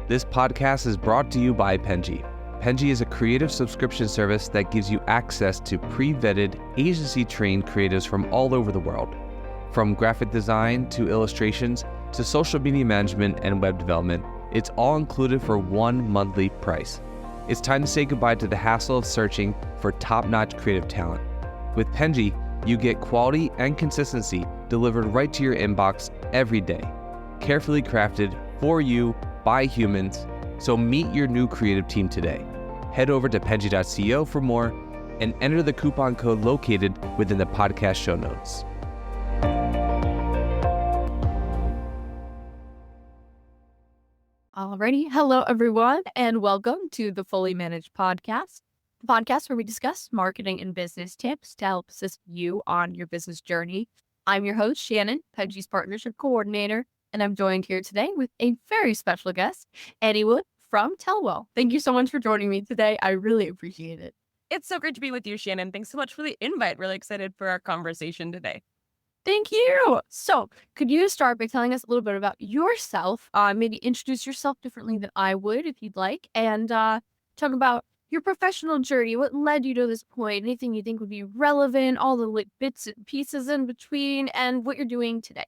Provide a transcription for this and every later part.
This podcast is brought to you by Penji. Penji is a creative subscription service that gives you access to pre-vetted, agency-trained creatives from all over the world. From graphic design to illustrations to social media management and web development, it's all included for one monthly price. It's time to say goodbye to the hassle of searching for top-notch creative talent. With Penji, you get quality and consistency delivered right to your inbox every day. Carefully crafted for you by humans, so meet your new creative team today. Head over to penji.co for more and enter the coupon code located within the podcast show notes. Alrighty. Hello, everyone, and welcome to the Fully Managed Podcast, the podcast where we discuss marketing and business tips to help assist you on your business journey. I'm your host, Shannon, Penji's Partnership Coordinator, and I'm joined here today with a very special guest, Eddie Wood from Tellwell. Thank you so much for joining me today. I really appreciate it. It's so great to be with you, Shannon. Thanks so much for the invite. Really excited for our conversation today. Thank you. So, could you start by telling us a little bit about yourself? Maybe introduce yourself differently than I would, if you'd like, and talk about your professional journey. What led you to this point? Anything you think would be relevant? All the bits and pieces in between, and what you're doing today.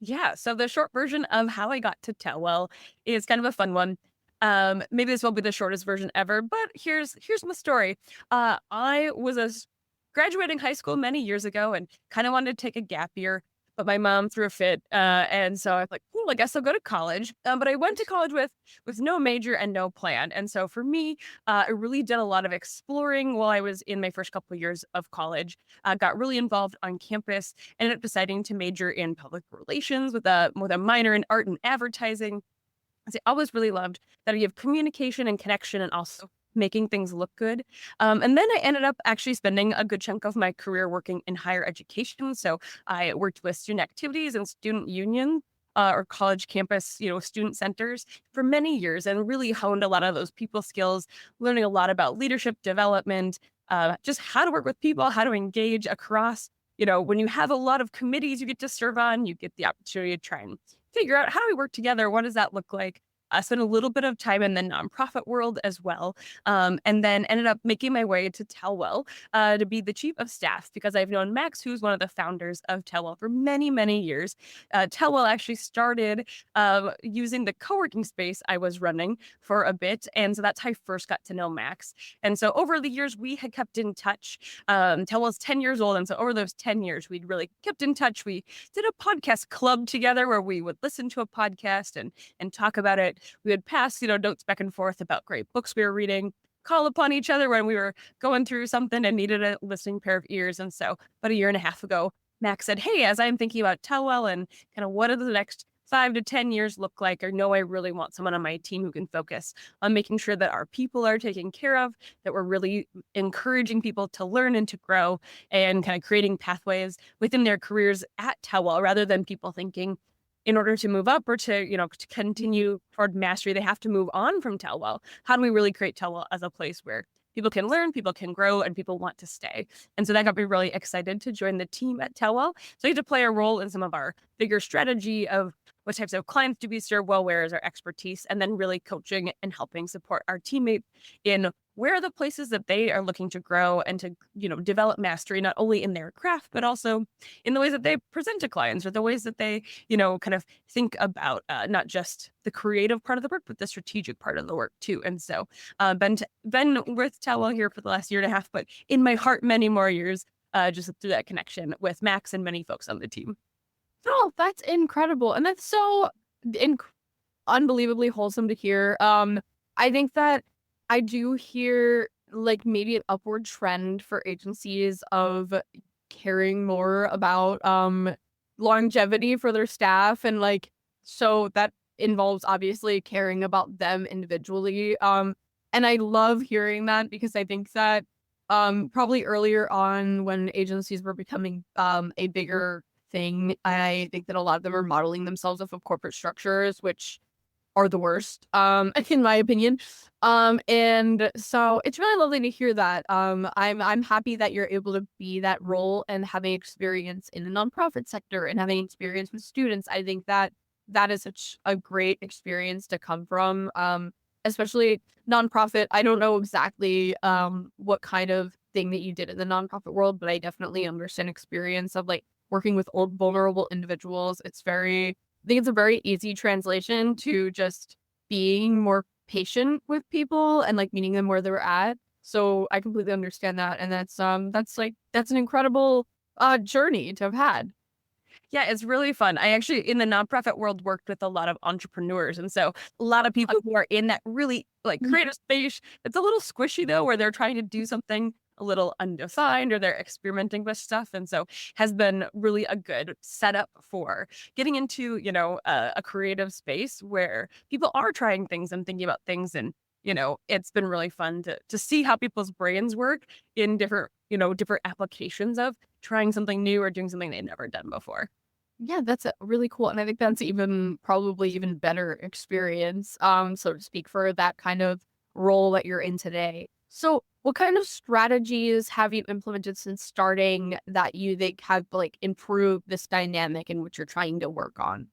Yeah. So the short version of how I got to Tellwell is kind of a fun one. Maybe this won't be the shortest version ever, but here's my story. I was graduating high school many years ago and kind of wanted to take a gap year, but my mom threw a fit. And so I was like, cool, I guess I'll go to college. But I went to college with no major and no plan. And so for me, I really did a lot of exploring while I was in my first couple of years of college. Got really involved on campus, ended up deciding to major in public relations with a minor in art and advertising. I always really loved that idea of communication and connection and also making things look good. And then I ended up actually spending a good chunk of my career working in higher education. So I worked with student activities and student union or college campus, student centers for many years and really honed a lot of those people skills, learning a lot about leadership development, just how to work with people, how to engage across, when you have a lot of committees you get to serve on, you get the opportunity to try and figure out how do we work together? What does that look like? I spent a little bit of time in the nonprofit world as well, and then ended up making my way to Tellwell to be the chief of staff because I've known Max, who's one of the founders of Tellwell, for many, many years. Tellwell actually started using the co-working space I was running for a bit, and so that's how I first got to know Max. And so over the years, we had kept in touch. Tellwell's 10 years old, and so over those 10 years, we'd really kept in touch. We did a podcast club together where we would listen to a podcast and talk about it. We would pass, notes back and forth about great books we were reading, call upon each other when we were going through something and needed a listening pair of ears. And so about a year and a half ago, Max said, hey, as I'm thinking about Tellwell and kind of what do the next 5 to 10 years look like, I know I really want someone on my team who can focus on making sure that our people are taken care of, that we're really encouraging people to learn and to grow and kind of creating pathways within their careers at Tellwell rather than people thinking, in order to move up or to, to continue toward mastery, they have to move on from Tellwell. How do we really create Tellwell as a place where people can learn, people can grow, and people want to stay? And so that got me really excited to join the team at Tellwell. So I get to play a role in some of our bigger strategy of what types of clients do we serve well, where is our expertise, and then really coaching and helping support our teammates in where are the places that they are looking to grow and to, develop mastery, not only in their craft, but also in the ways that they present to clients or the ways that they, kind of think about not just the creative part of the work, but the strategic part of the work too. And so been with Tellwell here for the last year and a half, but in my heart, many more years, just through that connection with Max and many folks on the team. Oh, that's incredible. And that's so unbelievably wholesome to hear. I think that I do hear maybe an upward trend for agencies of caring more about longevity for their staff. And so that involves obviously caring about them individually. And I love hearing that because I think that probably earlier on when agencies were becoming a bigger thing, I think that a lot of them are modeling themselves off of corporate structures, which are the worst, in my opinion. And so it's really lovely to hear that. I'm happy that you're able to be that role and having experience in the nonprofit sector and having experience with students. I think that that is such a great experience to come from. Especially nonprofit. I don't know exactly what kind of thing that you did in the nonprofit world, but I definitely understand experience of like working with old vulnerable individuals. I think it's a very easy translation to just being more patient with people and like meeting them where they're at. So I completely understand that. And that's an incredible journey to have had. Yeah, it's really fun. I actually, in the nonprofit world, worked with a lot of entrepreneurs. And so a lot of people who are in that really like creative space, it's a little squishy though, where they're trying to do something a little undefined or they're experimenting with stuff. And so has been really a good setup for getting into, a creative space where people are trying things and thinking about things. And, it's been really fun to see how people's brains work in different applications of trying something new or doing something they've never done before. Yeah, that's really cool. And I think that's probably even better experience, so to speak, for that kind of role that you're in today. So what kind of strategies have you implemented since starting that you think have like improved this dynamic in which you're trying to work on?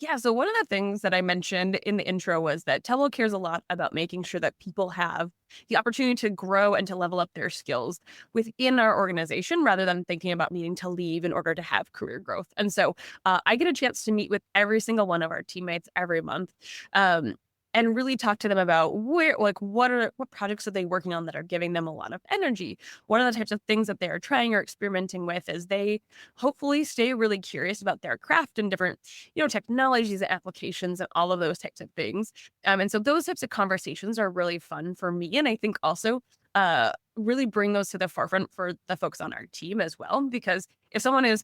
Yeah, so one of the things that I mentioned in the intro was that Tellwell cares a lot about making sure that people have the opportunity to grow and to level up their skills within our organization rather than thinking about needing to leave in order to have career growth. And so I get a chance to meet with every single one of our teammates every month. And really talk to them about what projects are they working on that are giving them a lot of energy. One of the types of things that they are trying or experimenting with is they hopefully stay really curious about their craft and different technologies and applications and all of those types of things. And so those types of conversations are really fun for me. And I think also really bring those to the forefront for the folks on our team as well. Because if someone is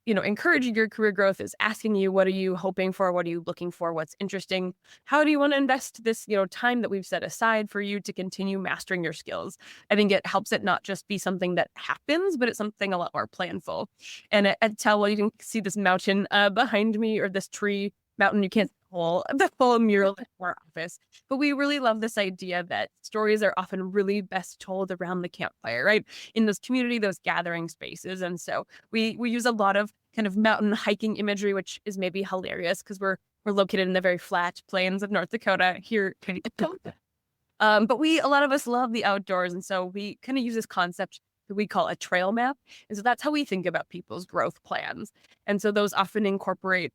encouraging your career growth, is asking you, what are you hoping for? What are you looking for? What's interesting? How do you want to invest this, time that we've set aside for you to continue mastering your skills? I think it helps it not just be something that happens, but it's something a lot more planful. And at Tellwell, you can see this mountain behind me, or this tree mountain. You can't see the whole mural in our office. But we really love this idea that stories are often really best told around the campfire, right? In those community, those gathering spaces. And so we use a lot of kind of mountain hiking imagery, which is maybe hilarious because we're located in the very flat plains of North Dakota here. But a lot of us love the outdoors. And so we kind of use this concept that we call a trail map. And so that's how we think about people's growth plans. And so those often incorporate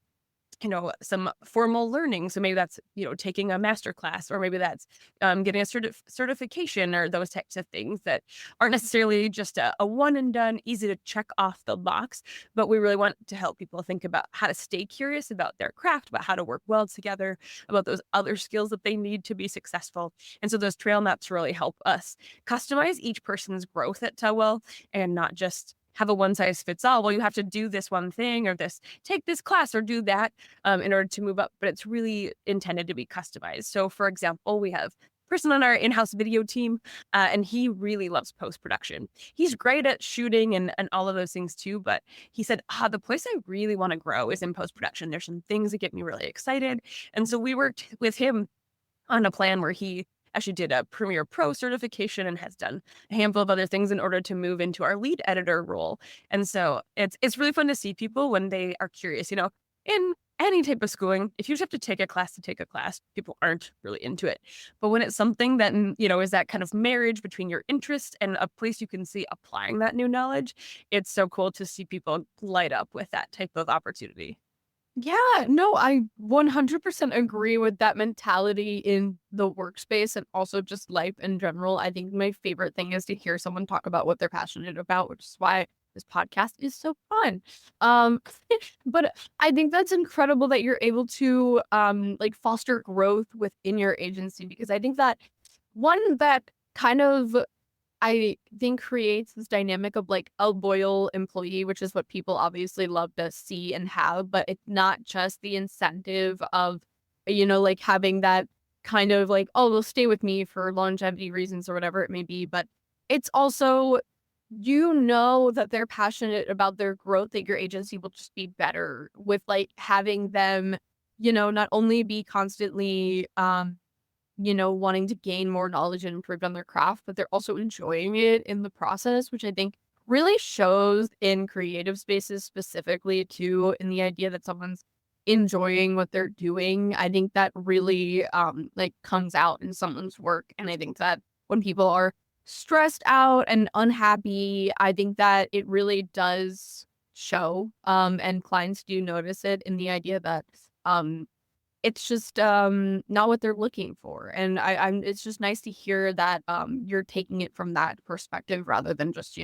some formal learning. So maybe that's, taking a master class, or maybe that's getting a certification, or those types of things that aren't necessarily just a one and done, easy to check off the box. But we really want to help people think about how to stay curious about their craft, about how to work well together, about those other skills that they need to be successful. And so those trail maps really help us customize each person's growth at Tellwell and not just have a one size fits all. Well, you have to do this one thing or take this class or do that in order to move up. But it's really intended to be customized. So, for example, we have a person on our in-house video team, and he really loves post-production. He's great at shooting and all of those things too. But he said, the place I really want to grow is in post-production. There's some things that get me really excited. And so we worked with him on a plan where he actually did a Premiere Pro certification and has done a handful of other things in order to move into our lead editor role. And so it's really fun to see people when they are curious, in any type of schooling. If you just have to take a class to take a class, people aren't really into it. But when it's something that, is that kind of marriage between your interest and a place you can see applying that new knowledge, it's so cool to see people light up with that type of opportunity. Yeah, no, I 100% agree with that mentality in the workspace and also just life in general. I think my favorite thing is to hear someone talk about what they're passionate about, which is why this podcast is so fun. Um, but I think that's incredible that you're able to like foster growth within your agency, because I think that that kind of I think creates this dynamic of like a loyal employee, which is what people obviously love to see and have, but it's not just the incentive of, like having that kind of like, oh, they'll stay with me for longevity reasons or whatever it may be. But it's also, that they're passionate about their growth, that your agency will just be better with like having them, not only be constantly, wanting to gain more knowledge and improve on their craft, but they're also enjoying it in the process, which I think really shows in creative spaces specifically too, in the idea that someone's enjoying what they're doing. I think that really like comes out in someone's work. And I think that when people are stressed out and unhappy, I think that it really does show. And clients do notice it in the idea that it's just not what they're looking for. And I'm it's just nice to hear that you're taking it from that perspective rather than just,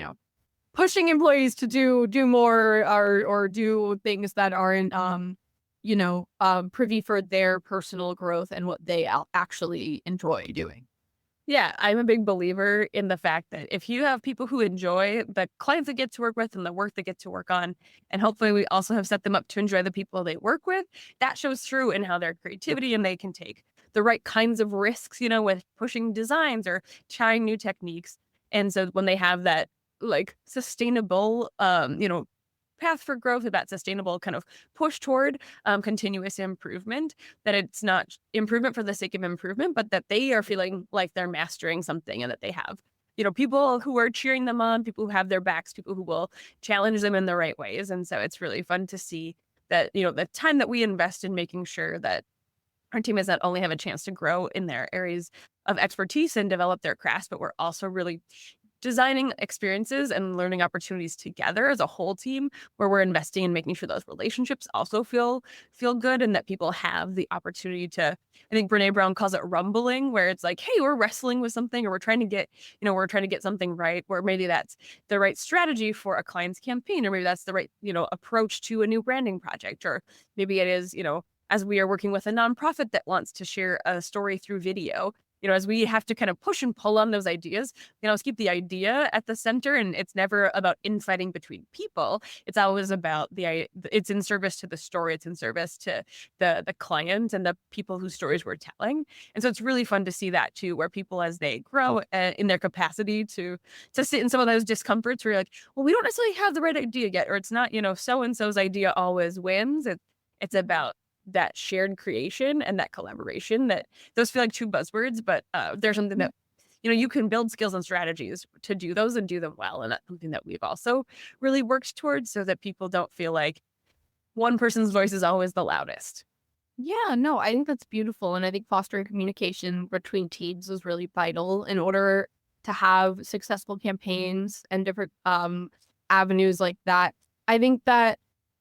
pushing employees to do more or do things that aren't privy for their personal growth and what they actually enjoy doing. Yeah, I'm a big believer in the fact that if you have people who enjoy the clients they get to work with and the work they get to work on, and hopefully we also have set them up to enjoy the people they work with, that shows through in how their creativity and they can take the right kinds of risks, with pushing designs or trying new techniques. And so when they have that like sustainable, path for growth, or that sustainable kind of push toward continuous improvement, that it's not improvement for the sake of improvement, but that they are feeling like they're mastering something and that they have, people who are cheering them on, people who have their backs, people who will challenge them in the right ways. And so it's really fun to see that, the time that we invest in making sure that our team is not only have a chance to grow in their areas of expertise and develop their crafts, but we're also really designing experiences and learning opportunities together as a whole team, where we're investing in making sure those relationships also feel good and that people have the opportunity to, I think Brene Brown calls it rumbling, where it's like, hey, we're wrestling with something, or we're trying to get something right, where maybe that's the right strategy for a client's campaign, or maybe that's the right, approach to a new branding project, or maybe it is, as we are working with a nonprofit that wants to share a story through video, as we have to kind of push and pull on those ideas, let's keep the idea at the center. And it's never about infighting between people. It's always about it's in service to the story. It's in service to the client and the people whose stories we're telling. And so it's really fun to see that too, where people, as they grow in their capacity to sit in some of those discomforts, where you're like, well, we don't necessarily have the right idea yet, or it's not, so-and-so's idea always wins. It's about that shared creation and that collaboration. That those feel like two buzzwords, but there's something that you can build skills and strategies to do those and do them well. And that's something that we've also really worked towards, so that people don't feel like one person's voice is always the loudest. Yeah, no, I think that's beautiful. And I think fostering communication between teams is really vital in order to have successful campaigns and different avenues like that. I think that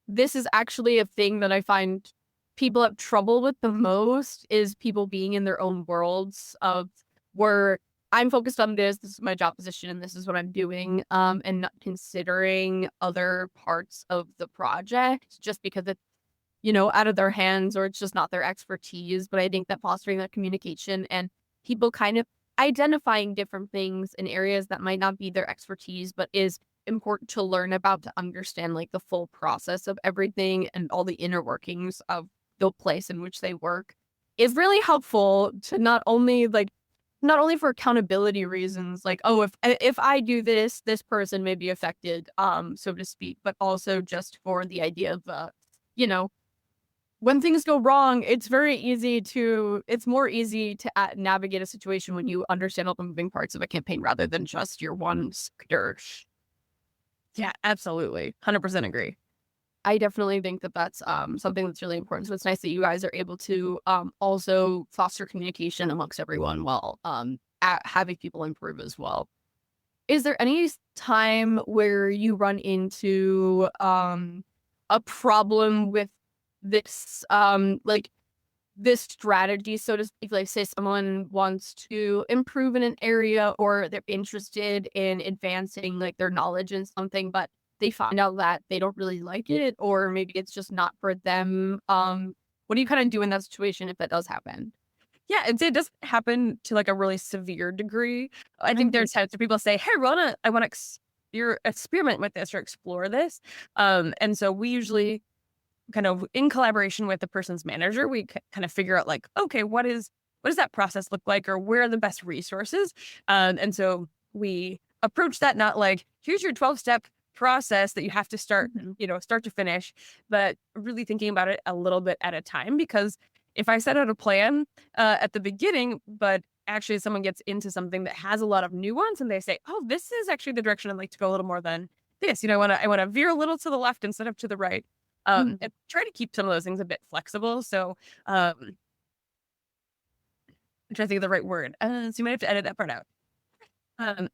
this is actually a thing that I find people have trouble with the most, is people being in their own worlds of where I'm focused on this is my job position, and this is what I'm doing, and not considering other parts of the project just because it's, out of their hands, or it's just not their expertise. But I think that fostering that communication and people kind of identifying different things in areas that might not be their expertise, but is important to learn about, to understand like the full process of everything and all the inner workings of the place in which they work, is really helpful to not only for accountability reasons, like, oh, if I do this person may be affected, so to speak, but also just for the idea of when things go wrong, it's more easy to navigate a situation when you understand all the moving parts of a campaign rather than just your one sector. Yeah, absolutely. 100% agree. I definitely think that that's something that's really important. So it's nice that you guys are able to also foster communication amongst everyone while having people improve as well. Is there any time where you run into a problem with this this strategy, so to speak? Like, say someone wants to improve in an area, or they're interested in advancing like their knowledge in something, but they find out that they don't really like it, or maybe it's just not for them. What do you kind of do in that situation if that does happen? Yeah, it does happen to like a really severe degree. I think there's times where people say, hey, I want to experiment with this or explore this. And so we usually kind of, in collaboration with the person's manager, we kind of figure out like, okay, what does that process look like, or where are the best resources? And so we approach that not like, here's your 12-step process that you have to start, start to finish, but really thinking about it a little bit at a time. Because if I set out a plan at the beginning, but actually someone gets into something that has a lot of nuance and they say, oh, this is actually the direction I'd like to go a little more than this, I want to veer a little to the left instead of to the right. And try to keep some of those things a bit flexible. So, I'm trying to think of the right word. So you might have to edit that part out. Um,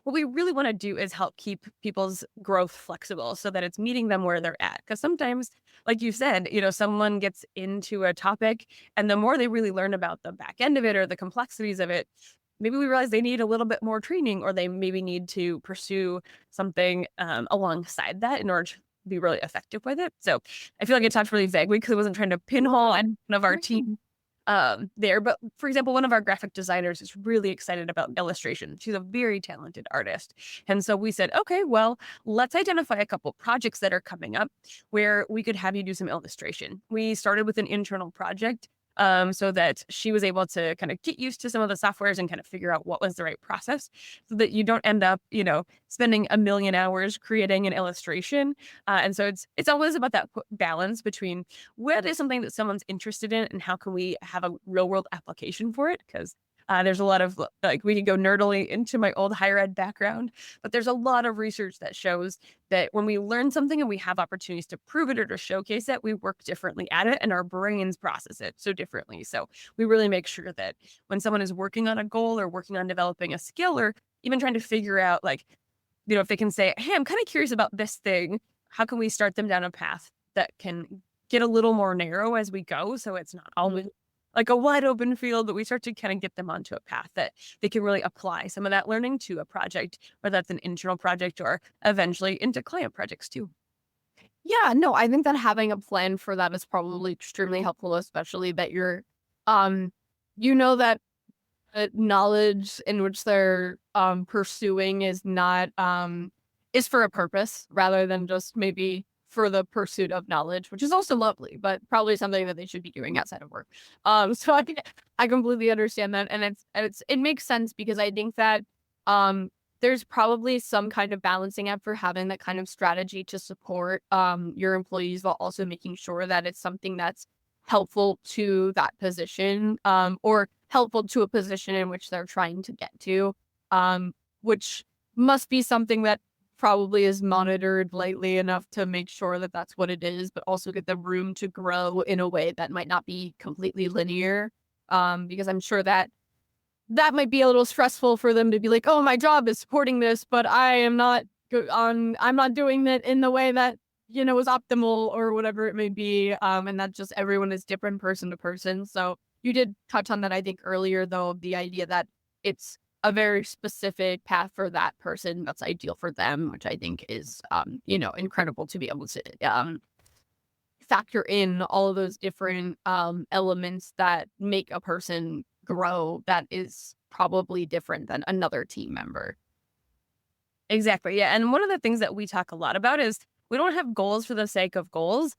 what we really want to do is help keep people's growth flexible so that it's meeting them where they're at. Because sometimes, like you said, someone gets into a topic and the more they really learn about the back end of it or the complexities of it, maybe we realize they need a little bit more training or they maybe need to pursue something alongside that in order to be really effective with it. So I feel like I talked really vaguely because I wasn't trying to pinhole any one of our team there. But for example, one of our graphic designers is really excited about illustration. She's a very talented artist. And so we said, okay, well, let's identify a couple projects that are coming up where we could have you do some illustration. We started with an internal project so that she was able to kind of get used to some of the softwares and kind of figure out what was the right process so that you don't end up, spending a million hours creating an illustration. And so it's always about that balance between what is something that someone's interested in and how can we have a real world application for it? Because there's a lot of we can go nerdily into my old higher ed background, but there's a lot of research that shows that when we learn something and we have opportunities to prove it or to showcase it, we work differently at it and our brains process it so differently. So we really make sure that when someone is working on a goal or working on developing a skill or even trying to figure out if they can say, hey, I'm kind of curious about this thing, how can we start them down a path that can get a little more narrow as we go so it's not always like a wide open field, but we start to kind of get them onto a path that they can really apply some of that learning to a project, whether that's an internal project or eventually into client projects too. Yeah, no, I think that having a plan for that is probably extremely helpful, especially that you're, that knowledge in which they're pursuing is not is for a purpose rather than just maybe for the pursuit of knowledge, which is also lovely, but probably something that they should be doing outside of work. So I completely understand that, and it makes sense because I think that there's probably some kind of balancing act for having that kind of strategy to support your employees while also making sure that it's something that's helpful to that position or helpful to a position in which they're trying to get to, which must be something that probably is monitored lightly enough to make sure that that's what it is, but also get the room to grow in a way that might not be completely linear. Because I'm sure that might be a little stressful for them to be like, oh, my job is supporting this, but I'm not doing it in the way that, is optimal or whatever it may be. And that just everyone is different person to person. So you did touch on that, I think, earlier, though, the idea that it's a very specific path for that person that's ideal for them, which I think is, incredible to be able to factor in all of those different elements that make a person grow that is probably different than another team member. Exactly. Yeah. And one of the things that we talk a lot about is we don't have goals for the sake of goals.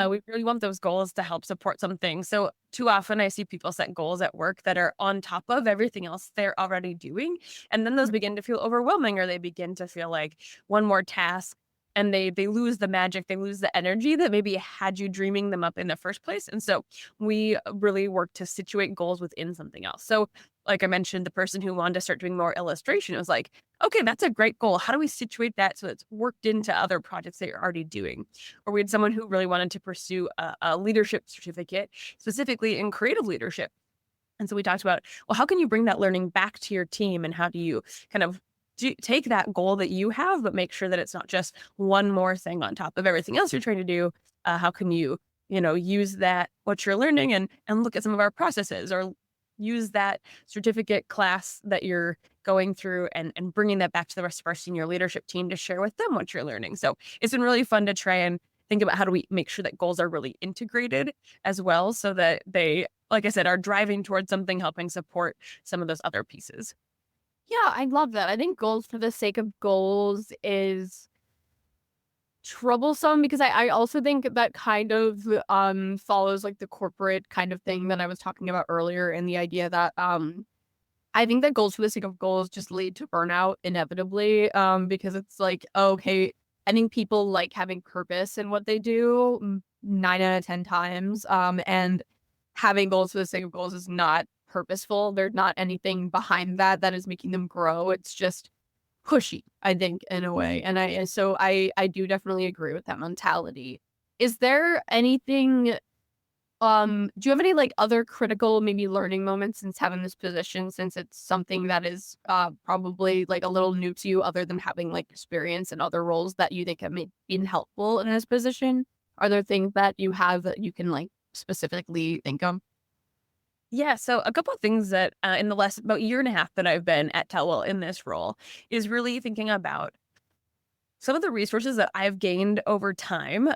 We really want those goals to help support something. So too often I see people set goals at work that are on top of everything else they're already doing. And then those begin to feel overwhelming or they begin to feel like one more task and they lose the magic, they lose the energy that maybe had you dreaming them up in the first place. And so we really work to situate goals within something else. So like I mentioned, the person who wanted to start doing more illustration, it was like, okay, that's a great goal. How do we situate that so it's worked into other projects that you're already doing? Or we had someone who really wanted to pursue a leadership certificate, specifically in creative leadership. And so we talked about, well, how can you bring that learning back to your team and how do you kind of take that goal that you have, but make sure that it's not just one more thing on top of everything else you're trying to do. How can you, use that, what you're learning and look at some of our processes or use that certificate class that you're going through and bringing that back to the rest of our senior leadership team to share with them what you're learning. So it's been really fun to try and think about how do we make sure that goals are really integrated as well so that they, like I said, are driving towards something, helping support some of those other pieces. Yeah, I love that. I think goals for the sake of goals is troublesome because I also think that kind of follows like the corporate kind of thing that I was talking about earlier and the idea that I think that goals for the sake of goals just lead to burnout inevitably because it's like, okay, I think people like having purpose in what they do 9 out of 10 times and having goals for the sake of goals is not purposeful. There's not anything behind that is making them grow. It's just pushy, I think, in a way. And I do definitely agree with that mentality. Is there anything do you have any like other critical maybe learning moments since having this position, since it's something that is probably like a little new to you other than having like experience in other roles that you think have been helpful in this position? Are there things that you have that you can like specifically think of? Yeah, so a couple of things that in the last about year and a half that I've been at Tellwell in this role is really thinking about some of the resources that I've gained over time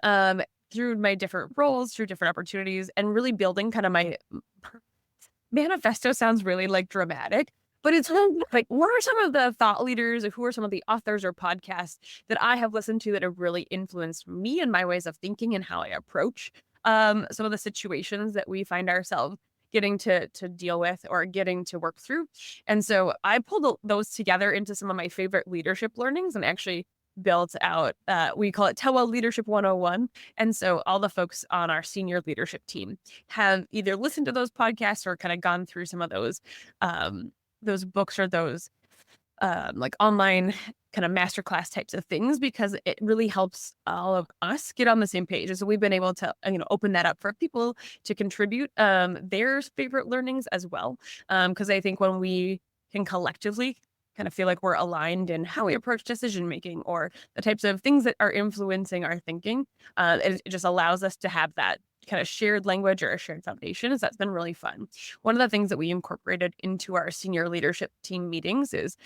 through my different roles, through different opportunities, and really building kind of my manifesto sounds really like dramatic, but it's like, what are some of the thought leaders, or who are some of the authors or podcasts that I have listened to that have really influenced me and my ways of thinking and how I approach some of the situations that we find ourselves getting to deal with or getting to work through. And so I pulled those together into some of my favorite leadership learnings and actually built out, we call it Tellwell Leadership 101. And so all the folks on our senior leadership team have either listened to those podcasts or kind of gone through some of those books or those like online kind of masterclass types of things, because it really helps all of us get on the same page. And so we've been able to, open that up for people to contribute their favorite learnings as well. Because I think when we can collectively kind of feel like we're aligned in how we approach decision making or the types of things that are influencing our thinking, it just allows us to have that kind of shared language or a shared foundation. So that's been really fun. One of the things that we incorporated into our senior leadership team meetings is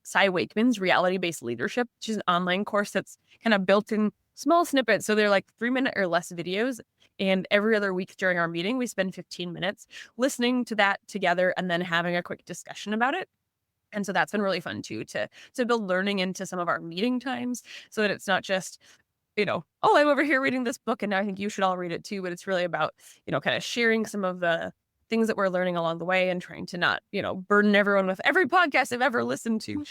Cy Wakeman's Reality-Based Leadership, which is an online course that's kind of built in small snippets. So they're like 3-minute or less videos. And every other week during our meeting, we spend 15 minutes listening to that together and then having a quick discussion about it. And so that's been really fun too, to build learning into some of our meeting times so that it's not just, oh, I'm over here reading this book and now I think you should all read it too. But it's really about, kind of sharing some of the things that we're learning along the way and trying to not, burden everyone with every podcast I've ever listened to,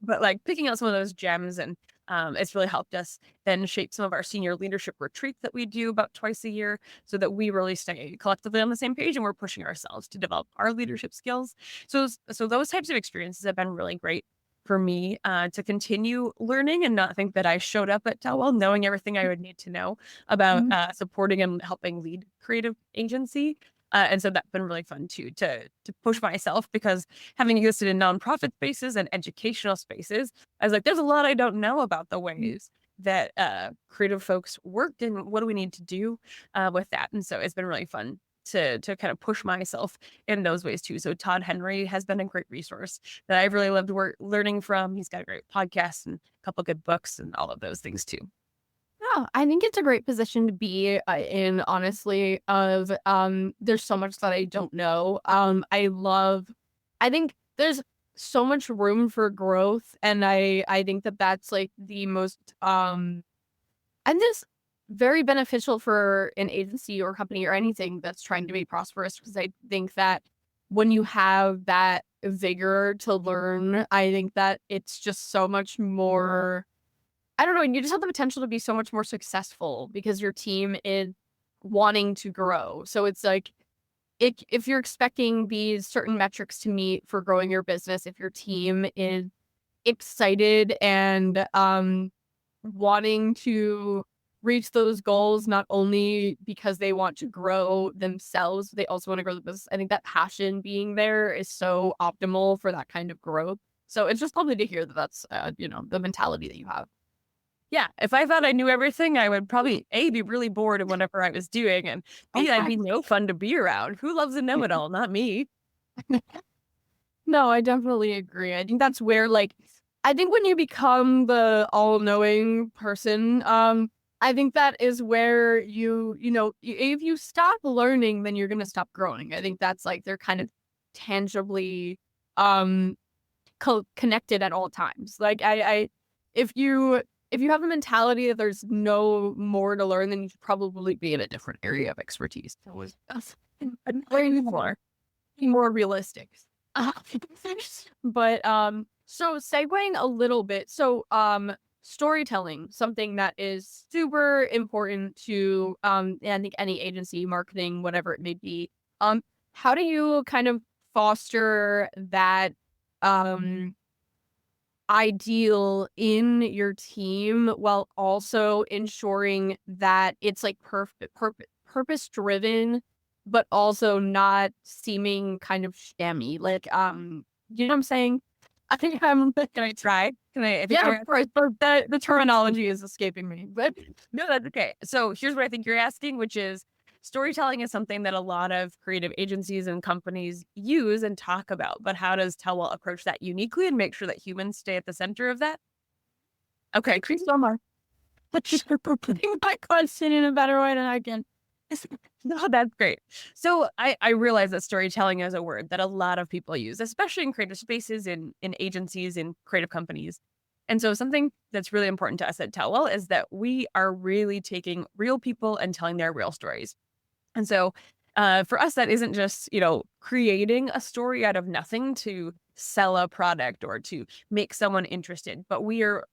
but like picking out some of those gems. And it's really helped us then shape some of our senior leadership retreats that we do about twice a year so that we really stay collectively on the same page and we're pushing ourselves to develop our leadership skills. So those types of experiences have been really great for me to continue learning and not think that I showed up at Tellwell knowing everything I would need to know about supporting and helping lead creative agency. And so that's been really fun too, to push myself, because having existed in nonprofit spaces and educational spaces, I was like, there's a lot I don't know about the ways that creative folks work and what do we need to do with that. And so it's been really fun to kind of push myself in those ways too. So Todd Henry has been a great resource that I've really loved learning from. He's got a great podcast and a couple good books and all of those things too. Yeah, I think it's a great position to be in, honestly, of there's so much that I don't know. I think there's so much room for growth, and I think that that's like the most and this very beneficial for an agency or company or anything that's trying to be prosperous, because I think that when you have that vigor to learn, I think that it's just so much more, I don't know, you just have the potential to be so much more successful because your team is wanting to grow. So it's like, if you're expecting these certain metrics to meet for growing your business, if your team is excited and wanting to reach those goals, not only because they want to grow themselves, they also want to grow the business. I think that passion being there is so optimal for that kind of growth. So it's just lovely to hear that that's, the mentality that you have. Yeah, if I thought I knew everything, I would probably A, be really bored of whatever I was doing, and B, I'd be no fun to be around. Who loves a know-it-all? Not me. No, I definitely agree. I think that's where, like, I think when you become the all-knowing person, I think that is where if you stop learning, then you're going to stop growing. I think that's like, they're kind of tangibly connected at all times. Like if you have a mentality that there's no more to learn, then you should probably be in a different area of expertise. That was learning more, be more realistic. But so segueing a little bit, so storytelling, something that is super important to I think any agency, marketing, whatever it may be. How do you kind of foster that ideal in your team while also ensuring that it's like purpose driven, but also not seeming kind of shammy. Like, you know what I'm saying? I think I'm. Can I try? Can I think Yeah, you're of course. But the terminology is escaping me. But No, that's okay. So here's what I think you're asking, which is storytelling is something that a lot of creative agencies and companies use and talk about. But how does Tellwell approach that uniquely and make sure that humans stay at the center of that? Okay. thank you so much. But just for putting my question in a better way than I can. No, that's great. So I realize that storytelling is a word that a lot of people use, especially in creative spaces, in agencies, in creative companies. And so something that's really important to us at Tellwell is that we are really taking real people and telling their real stories. And so for us, that isn't just, creating a story out of nothing to sell a product or to make someone interested, but we are,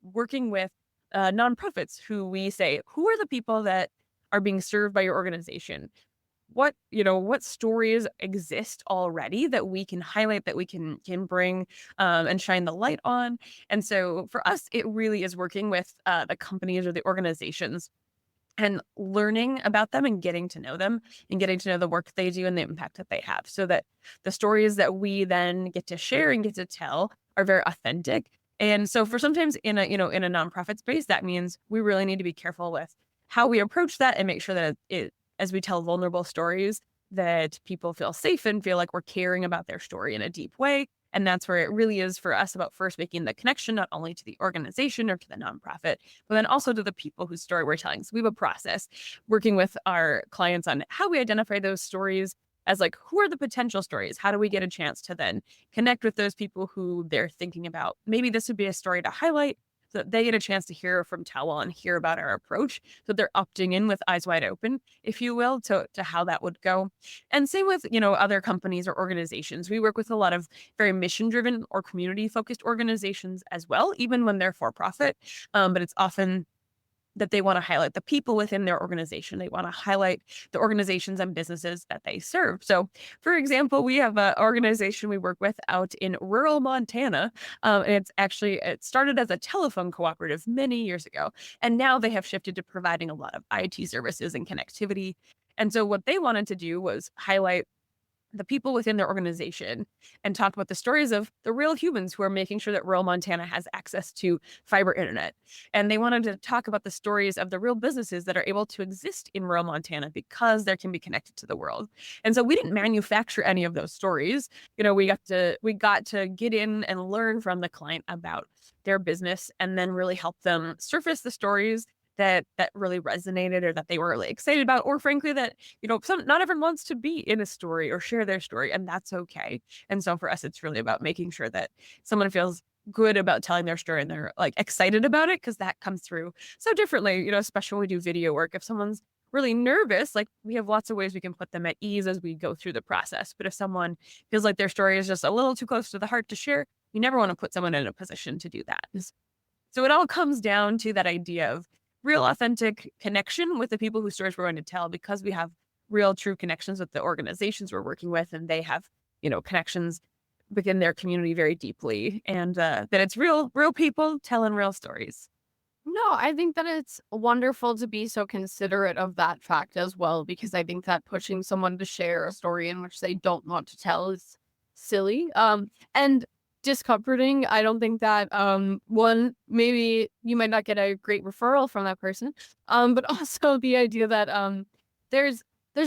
working with nonprofits who we say, who are the people that are being served by your organization? What stories exist already that we can highlight, that we can bring and shine the light on. And so for us, it really is working with the companies or the organizations and learning about them and getting to know them and getting to know the work they do and the impact that they have, so that the stories that we then get to share and get to tell are very authentic. And so for sometimes in a nonprofit space, that means we really need to be careful with how we approach that and make sure that as we tell vulnerable stories, that people feel safe and feel like we're caring about their story in a deep way. And that's where it really is for us about first making the connection, not only to the organization or to the nonprofit, but then also to the people whose story we're telling. So we have a process working with our clients on how we identify those stories as like, who are the potential stories? How do we get a chance to then connect with those people who they're thinking about? Maybe this would be a story to highlight so that they get a chance to hear from Tellwell and hear about our approach. So they're opting in with eyes wide open, if you will, to how that would go. And same with, other companies or organizations. We work with a lot of very mission driven or community focused organizations as well, even when they're for profit. But it's often that they want to highlight the people within their organization. They want to highlight the organizations and businesses that they serve. So, for example, we have an organization we work with out in rural Montana. And it started as a telephone cooperative many years ago. And now they have shifted to providing a lot of IT services and connectivity. And so what they wanted to do was highlight the people within their organization and talk about the stories of the real humans who are making sure that rural Montana has access to fiber internet. And they wanted to talk about the stories of the real businesses that are able to exist in rural Montana because they can be connected to the world. And so we didn't manufacture any of those stories. We got to get in and learn from the client about their business and then really help them surface the stories that really resonated or that they were really excited about, or frankly that not everyone wants to be in a story or share their story, and that's okay. And so for us, it's really about making sure that someone feels good about telling their story and they're like excited about it, because that comes through so differently, especially when we do video work. If someone's really nervous, like, we have lots of ways we can put them at ease as we go through the process. But if someone feels like their story is just a little too close to the heart to share, you never want to put someone in a position to do that. So it all comes down to that idea of real authentic connection with the people whose stories we're going to tell, because we have real true connections with the organizations we're working with, and they have connections within their community very deeply, and that it's real people telling real stories. no, I think that it's wonderful to be so considerate of that fact as well, because I think that pushing someone to share a story in which they don't want to tell is silly. And discomforting. I don't think that one, maybe you might not get a great referral from that person. But also the idea that there's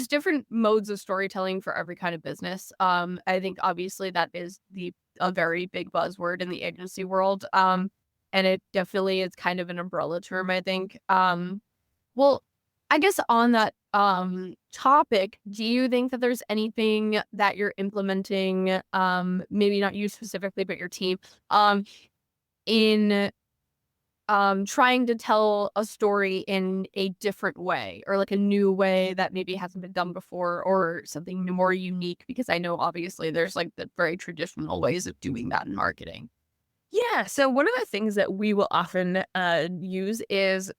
different modes of storytelling for every kind of business. I think obviously that is a very big buzzword in the agency world. And it definitely is kind of an umbrella term, I think. Well, I guess on that topic, do you think that there's anything that you're implementing, maybe not you specifically, but your team, in trying to tell a story in a different way, or like a new way that maybe hasn't been done before, or something more unique? Because I know obviously there's like the very traditional ways of doing that in marketing. Yeah. So one of the things that we will often use is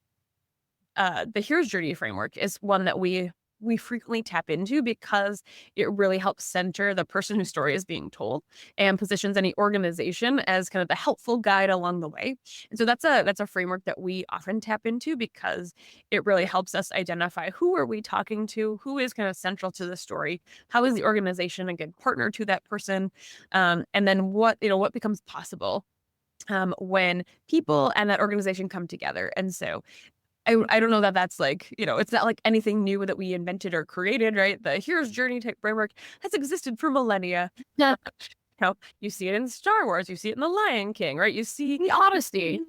the hero's journey framework is one that we we frequently tap into because it really helps center the person whose story is being told and positions any organization as kind of the helpful guide along the way. And so that's a framework that we often tap into because it really helps us identify who are we talking to, who is kind of central to the story, how is the organization a good partner to that person, and then what becomes possible when people and that organization come together. And so I don't know that that's like, it's not like anything new that we invented or created, right? The hero's journey type framework has existed for millennia. Yeah. You see it in Star Wars, you see it in The Lion King, right? You see The Odyssey.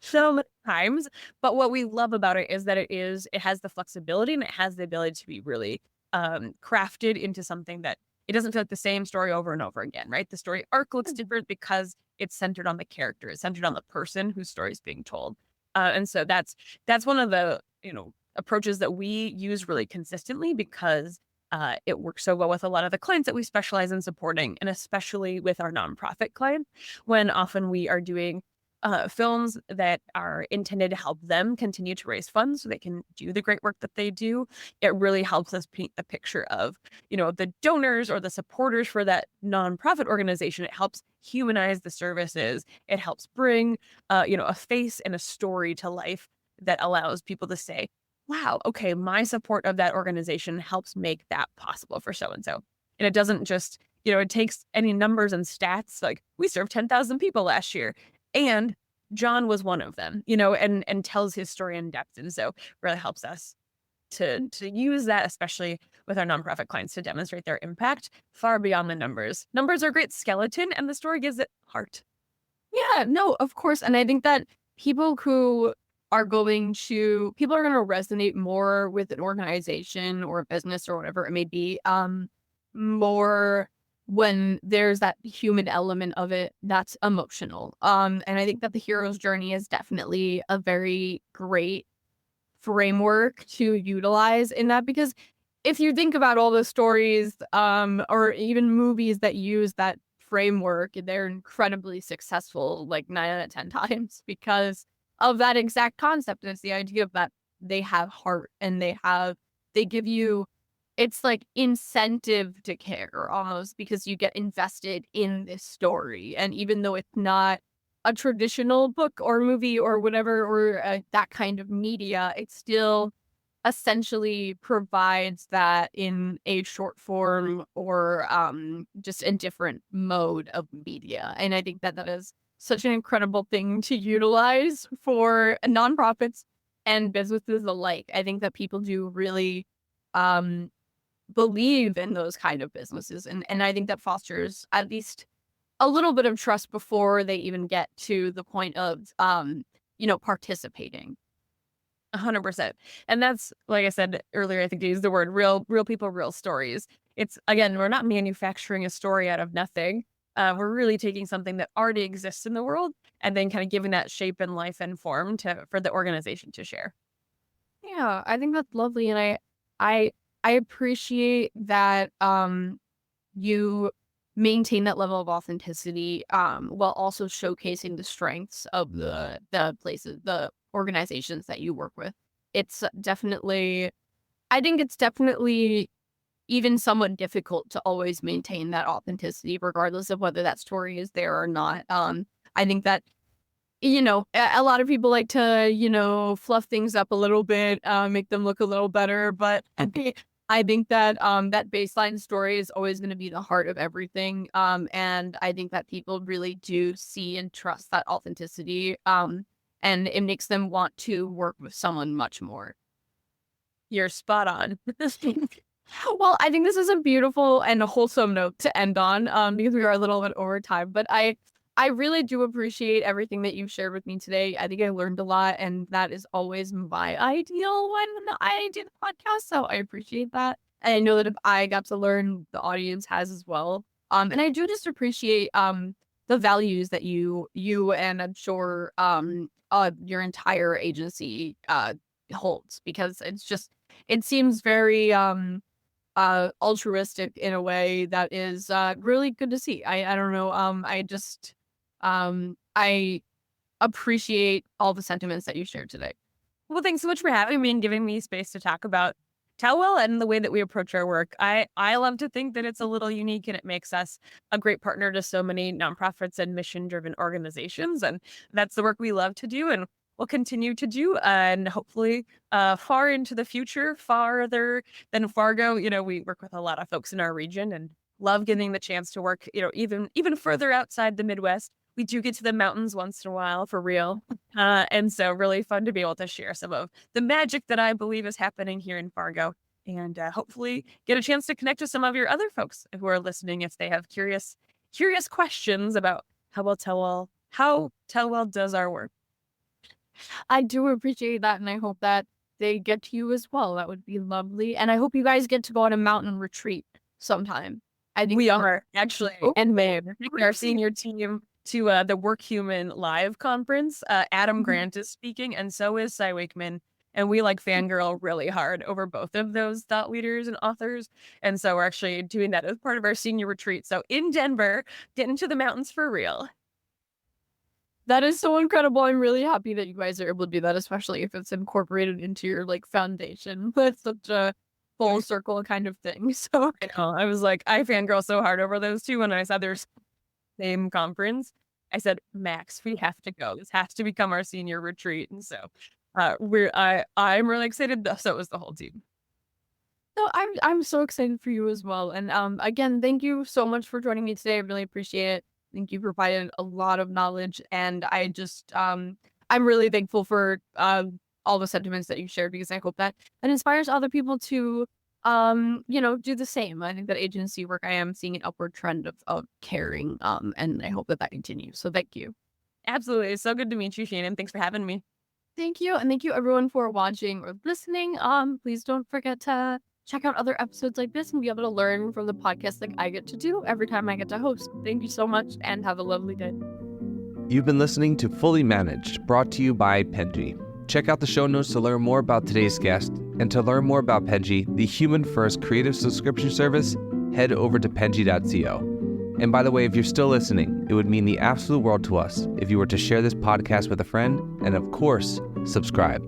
so many times. But what we love about it is that it has the flexibility and it has the ability to be really crafted into something that it doesn't feel like the same story over and over again, right? The story arc looks different because it's centered on the character, it's centered on the person whose story is being told. And so that's one of the approaches that we use really consistently because it works so well with a lot of the clients that we specialize in supporting, and especially with our nonprofit clients, when often we are doing films that are intended to help them continue to raise funds so they can do the great work that they do. It really helps us paint the picture of, the donors or the supporters for that nonprofit organization. It helps humanize the services. It helps bring, a face and a story to life that allows people to say, wow, okay, my support of that organization helps make that possible for so and so. And it doesn't just, it takes any numbers and stats like we served 10,000 people last year. And John was one of them, and tells his story in depth. And so really helps us to use that, especially with our nonprofit clients, to demonstrate their impact far beyond the numbers. Numbers are a great skeleton and the story gives it heart. Yeah, no, of course. And I think that people are going to resonate more with an organization or a business or whatever it may be, more when there's that human element of it that's emotional. And I think that the hero's journey is definitely a very great framework to utilize in that, because if you think about all the stories, or even movies that use that framework, they're incredibly successful, like 9 out of 10 times, because of that exact concept. And it's the idea of that they have heart and they give you, it's like incentive to care almost, because you get invested in this story. And even though it's not a traditional book or movie or whatever, or that kind of media, it still essentially provides that in a short form or just a different mode of media. And I think that that is such an incredible thing to utilize for nonprofits and businesses alike. I think that people do really believe in those kind of businesses. And I think that fosters at least a little bit of trust before they even get to the point of, participating. 100%. And that's, like I said earlier, I think I used the word real people, real stories. It's, again, we're not manufacturing a story out of nothing. We're really taking something that already exists in the world and then kind of giving that shape and life and form for the organization to share. Yeah, I think that's lovely. And I appreciate that you maintain that level of authenticity while also showcasing the strengths of the organizations that you work with. It's definitely, I think it's definitely even somewhat difficult to always maintain that authenticity, regardless of whether that story is there or not. I think that, a lot of people like to, fluff things up a little bit, make them look a little better. But I think that that baseline story is always going to be the heart of everything. And I think that people really do see and trust that authenticity. And it makes them want to work with someone much more. You're spot on. Well, I think this is a beautiful and a wholesome note to end on, because we are a little bit over time. But I really do appreciate everything that you've shared with me today. I think I learned a lot, and that is always my ideal when I do the podcast. So I appreciate that. And I know that if I got to learn, the audience has as well. And I do just appreciate the values that you and I'm sure your entire agency holds, because it seems very altruistic in a way that is really good to see. I don't know. I appreciate all the sentiments that you shared today. Well, thanks so much for having me and giving me space to talk about Tellwell and the way that we approach our work. I love to think that it's a little unique and it makes us a great partner to so many nonprofits and mission-driven organizations. And that's the work we love to do and will continue to do. And hopefully far into the future, farther than Fargo, we work with a lot of folks in our region and love getting the chance to work, even further outside the Midwest. We do get to the mountains once in a while for real. And so really fun to be able to share some of the magic that I believe is happening here in Fargo and hopefully get a chance to connect with some of your other folks who are listening if they have curious questions about how Tellwell does our work. I do appreciate that, and I hope that they get to you as well. That would be lovely. And I hope you guys get to go on a mountain retreat sometime. I think We are actually, Oh, and Maine, our senior team to the Work Human Live conference. Adam Mhm. Grant is speaking, and so is Cy Wakeman. And we fangirl really hard over both of those thought leaders and authors. And so we're actually doing that as part of our senior retreat. So in Denver, get into the mountains for real. That is so incredible. I'm really happy that you guys are able to do that, especially if it's incorporated into your foundation. That's such a full circle kind of thing. So I know. I was like, I fangirl so hard over those two when I saw their same conference. I said, Max, we have to go. This has to become our senior retreat. And so I'm really excited. So is the whole team. no, I'm so excited for you as well. And again, thank you so much for joining me today. I really appreciate it. I think you provided a lot of knowledge, and I just I'm really thankful for all the sentiments that you shared, because I hope that inspires other people to do the same. I think that agency work, I am seeing an upward trend of caring, and I hope that continues. So thank you. Absolutely. It's so good to meet you, Shannon. Thanks for having me. Thank you, and thank you everyone for watching or listening. Please don't forget to check out other episodes like this and be able to learn from the podcast like I get to do every time I get to host. Thank you so much, and have a lovely day. You've been listening to Fully Managed, brought to you by Penji. Check out the show notes to learn more about today's guest, and to learn more about Penji, the human-first creative subscription service, head over to penji.co. And by the way, if you're still listening, it would mean the absolute world to us if you were to share this podcast with a friend, and of course, subscribe.